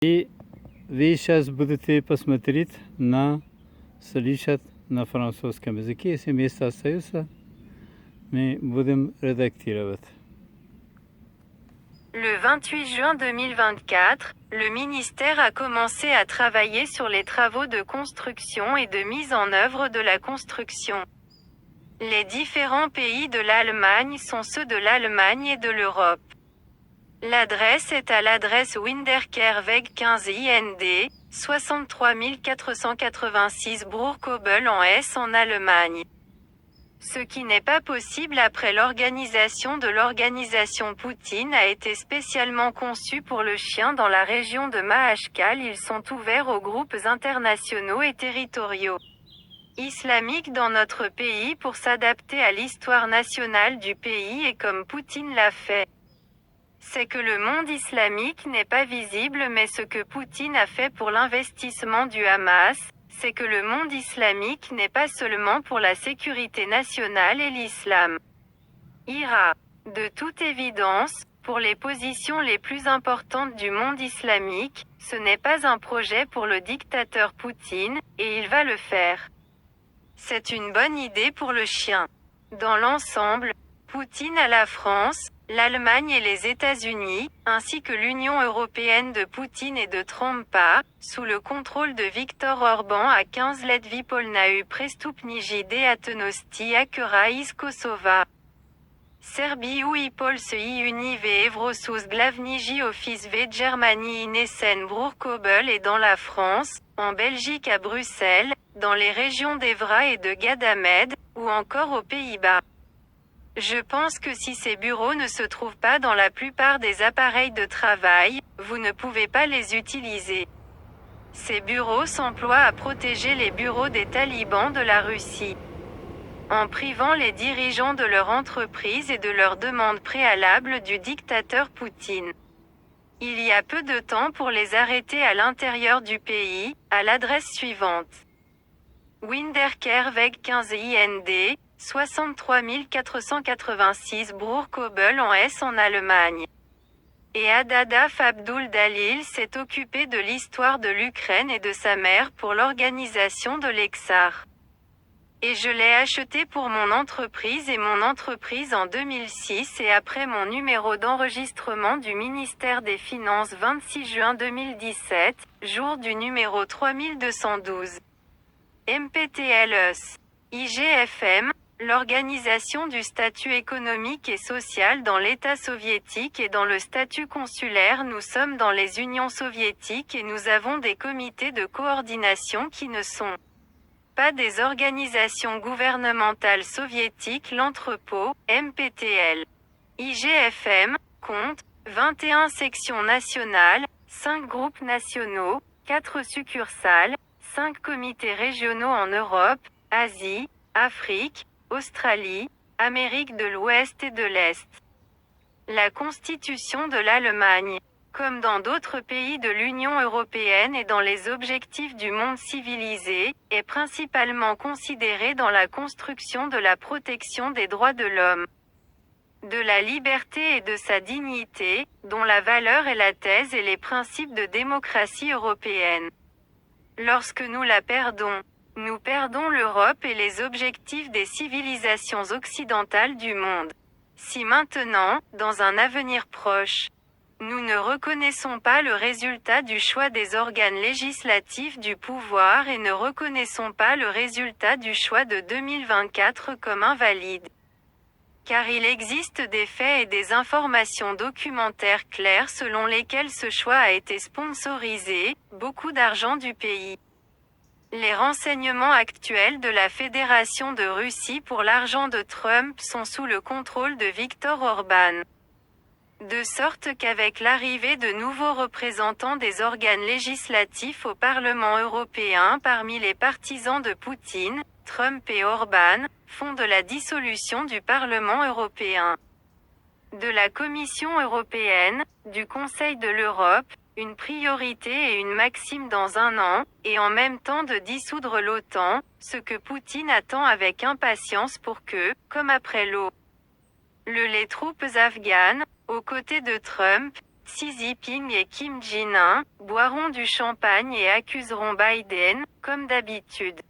И вы сейчас будете посмотреть слышать на французском языке. Если место остается, мы будем редактировать. Le 28 juin 2024, le ministère a commencé à travailler sur les travaux de construction et de mise en œuvre de la construction. Les différents pays de l'Allemagne sont ceux de l'Allemagne et de l'Europe. L'adresse est à l'adresse Winderkehrweg 15 IND, 63 486 Bruchkobel en Hesse en Allemagne. Ce qui n'est pas possible après l'organisation de l'organisation Poutine a été spécialement conçu pour le chien dans la région de Maachkal. Ils sont ouverts aux groupes internationaux et territoriaux islamiques dans notre pays pour s'adapter à l'histoire nationale du pays et comme Poutine l'a fait. C'est que le monde islamique n'est pas visible, mais ce que Poutine a fait pour l'investissement du Hamas, c'est que le monde islamique n'est pas seulement pour la sécurité nationale et l'islam. Ira. De toute évidence, pour les positions les plus importantes du monde islamique, ce n'est pas un projet pour le dictateur Poutine, et il va le faire. C'est une bonne idée pour le chien. Dans l'ensemble, Poutine a la France, l'Allemagne et les États-Unis, ainsi que l'Union européenne de Poutine et de Trumpa, sous le contrôle de Viktor Orban à 15 let Vypolnau prestupniji deatenosti akura iz Kosova. Serbie ou Polse i unive Evrosus glavniji office v Germanie in Essen Bruchkobel et dans la France, en Belgique à Bruxelles, dans les régions d'Evra et de Gadamed, ou encore aux Pays-Bas. Je pense que si ces bureaux ne se trouvent pas dans la plupart des appareils de travail, vous ne pouvez pas les utiliser. Ces bureaux s'emploient à protéger les bureaux des talibans de la Russie, en privant les dirigeants de leur entreprise et de leurs demandes préalables du dictateur Poutine. Il y a peu de temps pour les arrêter à l'intérieur du pays, à l'adresse suivante. Winderkehrweg 15 IND, 63 486 Bruchkobel en Hesse en Allemagne. Et Adadaf Abdul Dalil s'est occupé de l'histoire de l'Ukraine et de sa mère pour l'organisation de l'Exar. Et je l'ai acheté pour mon entreprise et mon entreprise en 2006 et après mon numéro d'enregistrement du ministère des Finances 26 juin 2017, jour du numéro 3212. MPTLS. IGFM, l'organisation du statut économique et social dans l'État soviétique et dans le statut consulaire. Nous sommes dans les unions soviétiques et nous avons des comités de coordination qui ne sont pas des organisations gouvernementales soviétiques. L'entrepôt, MPTL. IGFM, compte 21 sections nationales, 5 groupes nationaux, 4 succursales, 5 comités régionaux en Europe, Asie, Afrique, Australie, Amérique de l'Ouest et de l'Est. La Constitution de l'Allemagne, comme dans d'autres pays de l'Union européenne et dans les objectifs du monde civilisé, est principalement considérée dans la construction de la protection des droits de l'homme, de la liberté et de sa dignité, dont la valeur est la thèse et les principes de démocratie européenne. Lorsque nous la perdons, nous perdons l'Europe et les objectifs des civilisations occidentales du monde. Si maintenant, dans un avenir proche, nous ne reconnaissons pas le résultat du choix des organes législatifs du pouvoir et ne reconnaissons pas le résultat du choix de 2024 comme invalide, car il existe des faits et des informations documentaires claires selon lesquelles ce choix a été sponsorisé, beaucoup d'argent du pays. Les renseignements actuels de la Fédération de Russie pour l'argent de Trump sont sous le contrôle de Viktor Orban. De sorte qu'avec l'arrivée de nouveaux représentants des organes législatifs au Parlement européen parmi les partisans de Poutine, Trump et Orban, font de la dissolution du Parlement européen, de la Commission européenne, du Conseil de l'Europe, une priorité et une maxime dans un an, et en même temps de dissoudre l'OTAN, ce que Poutine attend avec impatience pour que, comme après les troupes afghanes, aux côtés de Trump, Xi Jinping et Kim Jong-un, boiront du champagne et accuseront Biden, comme d'habitude.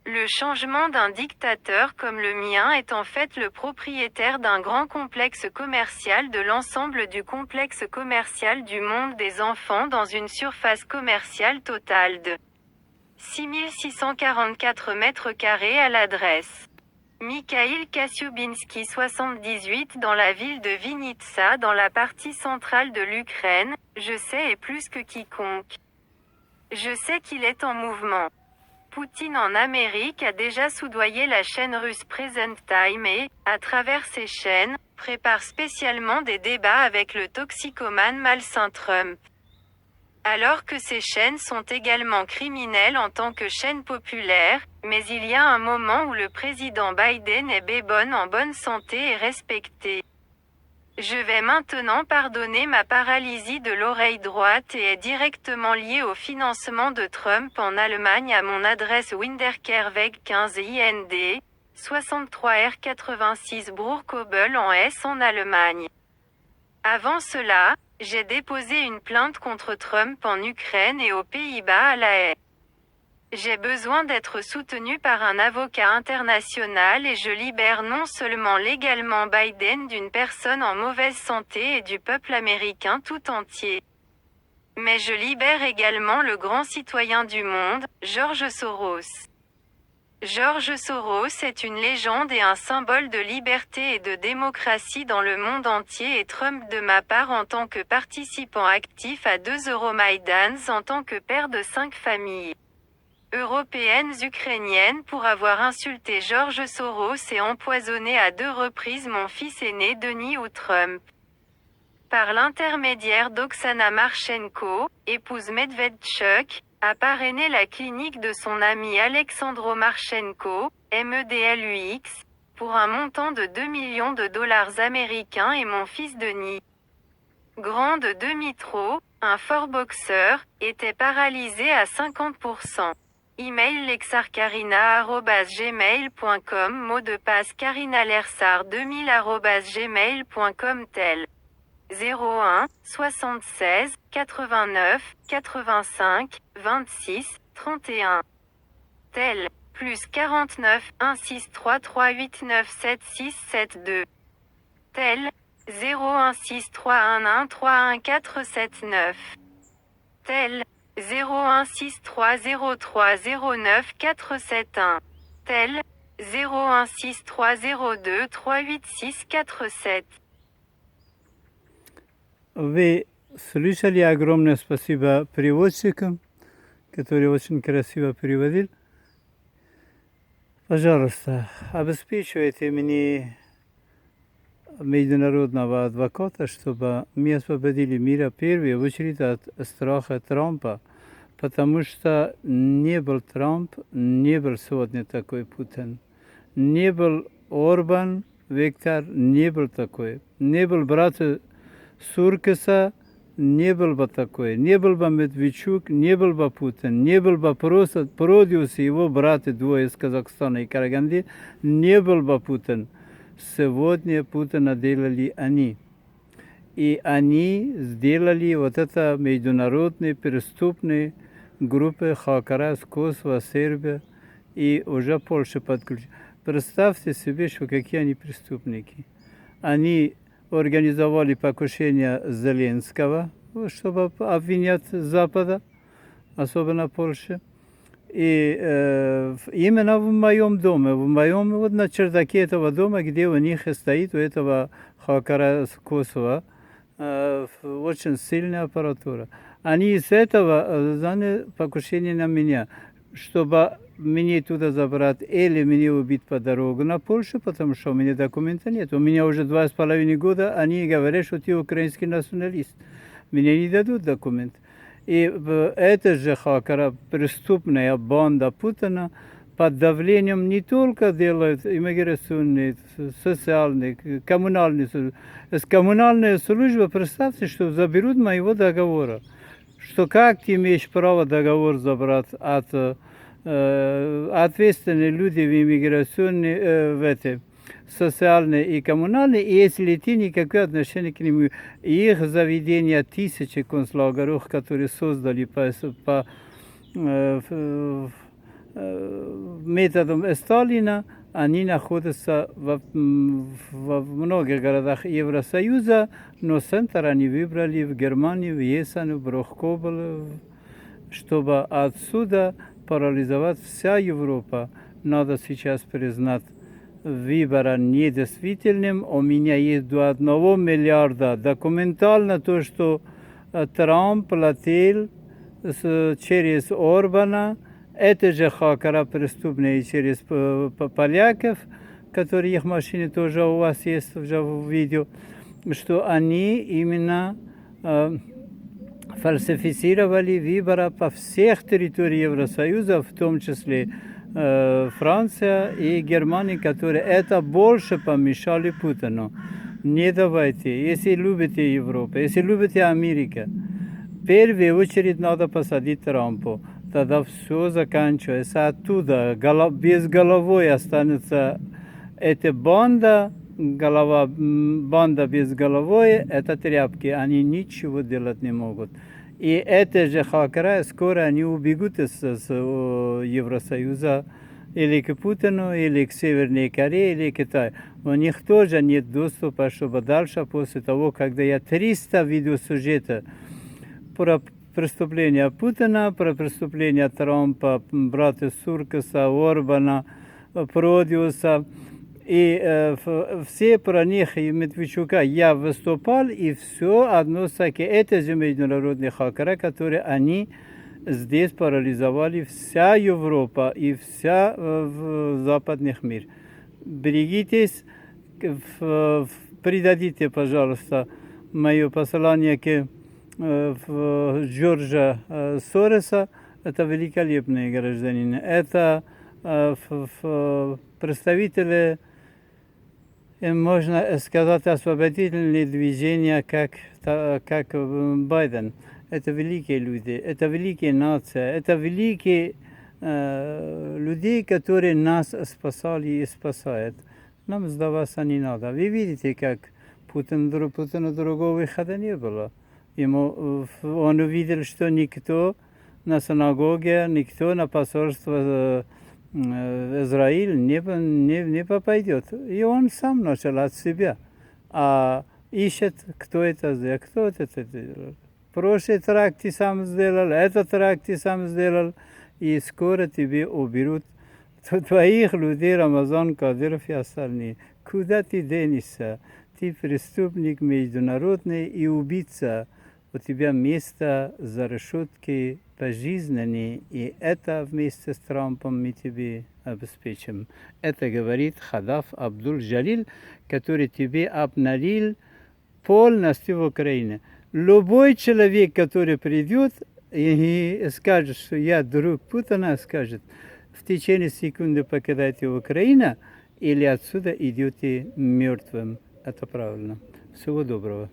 Le changement d'un dictateur comme le mien est en fait le propriétaire d'un grand complexe commercial de l'ensemble du complexe commercial du monde des enfants dans une surface commerciale totale de 6644 mètres carrés à l'adresse Mikhail Kassiubinski 78 dans la ville de Vinitsa dans la partie centrale de l'Ukraine, je sais et plus que quiconque. Je sais qu'il est en mouvement. Poutine en Amérique a déjà soudoyé la chaîne russe Present Time et, à travers ces chaînes, prépare spécialement des débats avec le toxicomane malsain Trump. Alors que ces chaînes sont également criminelles en tant que chaînes populaires, mais il y a un moment où le président Biden est bébonne en bonne santé et respecté. Je vais maintenant pardonner ma paralysie de l'oreille droite et est directement liée au financement de Trump en Allemagne à mon adresse Winterkehrweg 15 IND, 63 R 86 Bruchkobel en Hesse en Allemagne. Avant cela, j'ai déposé une plainte contre Trump en Ukraine et aux Pays-Bas à La Haye. J'ai besoin d'être soutenu par un avocat international et je libère non seulement légalement Biden d'une personne en mauvaise santé et du peuple américain tout entier. Mais je libère également le grand citoyen du monde, George Soros. George Soros est une légende et un symbole de liberté et de démocratie dans le monde entier et Trump de ma part en tant que participant actif à 2 Euromaidans en tant que père de 5 familles européennes ukrainiennes pour avoir insulté George Soros et empoisonné à 2 reprises mon fils aîné Denis ou Trump. Par l'intermédiaire d'Oksana Marchenko, épouse Medvedchuk, a parrainé la clinique de son ami Alexandro Marchenko, MEDLUX, pour un montant de 2 millions de dollars américains et mon fils Denis, grand de 2 mitros, un fort boxeur, était paralysé à 50%. Email lexarcarina@gmail.com Mot de passe carinalersar2000@gmail.com tel 01 76 89 85 26 31 tel plus 49 163389767 tel 016311311479 tel 0163030947 tel 0163023867. Вы слышали? Огромное спасибо переводчикам, который очень красиво переводил. Пожалуйста, обеспечивайте мне международного адвоката, чтобы мы освободили мир в первую очередь от страха Трампа, потому что не был Трамп, не был сегодня такой Путин, не был Орбан, Виктор, не был такой, не был брат Суркиса, не был бы такой, не был бы Медведчук, не был бы Путин, не был бы просто продюс его брата двое из Казахстана и Караганды, не был бы Путин. Сегодня Путина делали они. И они сделали вот это международные преступные группы Хакарас, Косово, Сербия и уже Польша подключили. Представьте себе, что какие они преступники. Они организовали покушение Зеленского, чтобы обвинять Запада, особенно Польшу. И именно в моем доме, вот на чердаке этого дома, где у них стоит, у этого Хакара Косово, очень сильная аппаратура. Они из этого заняли покушение на меня, чтобы меня туда забрать или меня убить по дорогу на Польшу, потому что у меня документа нет. У меня уже 2,5 года, они говорят, что ты украинский националист. Мне не дадут документ. И это же Хакара, преступная банда Путина, под давлением не только делает иммиграционные, социальные, коммунальные службы. С коммунальной службы, представьте, что заберут моего договора. Что как ты имеешь право договор забрать от ответственных людей в иммиграционной, социальные и коммунальные, и если ты никакое отношение к нему, их заведения, тысячи концлагеров, которые создали по методом Сталина, они находятся во многих городах Евросоюза, но центр они выбрали в Германии, в Есен, в Брохкобл, чтобы отсюда парализовать вся Европа. Надо сейчас признать выбора недействительным. У меня есть до 1 миллиарда документально то, что Трамп платил через Орбана. Это же хакера преступные через поляков, которые их машины тоже у вас есть уже в видео, что они именно фальсифицировали выборы по всех территориях Евросоюза, в том числе Франция и Германия, которые это больше помешали Путину. Не давайте, если любите Европу, если любите Америку, в первую очередь надо посадить Трампа. Тогда все заканчивается. Оттуда без головы останется эта банда, банда без головы, это тряпки, они ничего делать не могут. И это же хакеры, скоро они убегут из Евросоюза или к Путину, или к Северной Корее, или к Китаю. У них тоже нет доступа, чтобы дальше, после того, когда я 300 видеосюжетов про преступления Путина, про преступления Трампа, брата Суркаса, Орбана, Продиуса, и все про них и Медведчука я выступал, и все относится к этой же международной хакеры, которые они здесь парализовали вся Европа и вся западных мир. Берегитесь, придадите, пожалуйста, мое послание к Джорджа Сороса. Это великолепный гражданин. Это представители, можно сказать, освободительные движения, как Байден. Это великие люди, это великие нации, это великие люди, которые нас спасали и спасают. Нам сдаваться не надо. Вы видите, как Путину другого выхода не было. Он увидел, что никто на синагоге, никто на посольство Израиль не попадет. И он сам начал от себя. А ищет, кто это сделал, кто это сделал. Прошлый тракт ты сам сделал, этот тракт ты сам сделал. И скоро тебе уберут твоих людей, Рамазан Кадыров и остальные. Куда ты денешься? Ты преступник международный и убийца. У тебя место за решеткой пожизненное, и это вместе с Трампом мы тебе обеспечим. Это говорит Хадаф Абдул-Джалиль, который тебе обналил полностью в Украине. Любой человек, который придет и скажет, что я друг Путина, скажет, в течение секунды покидайте Украину или отсюда идете мертвым. Это правильно. Всего доброго.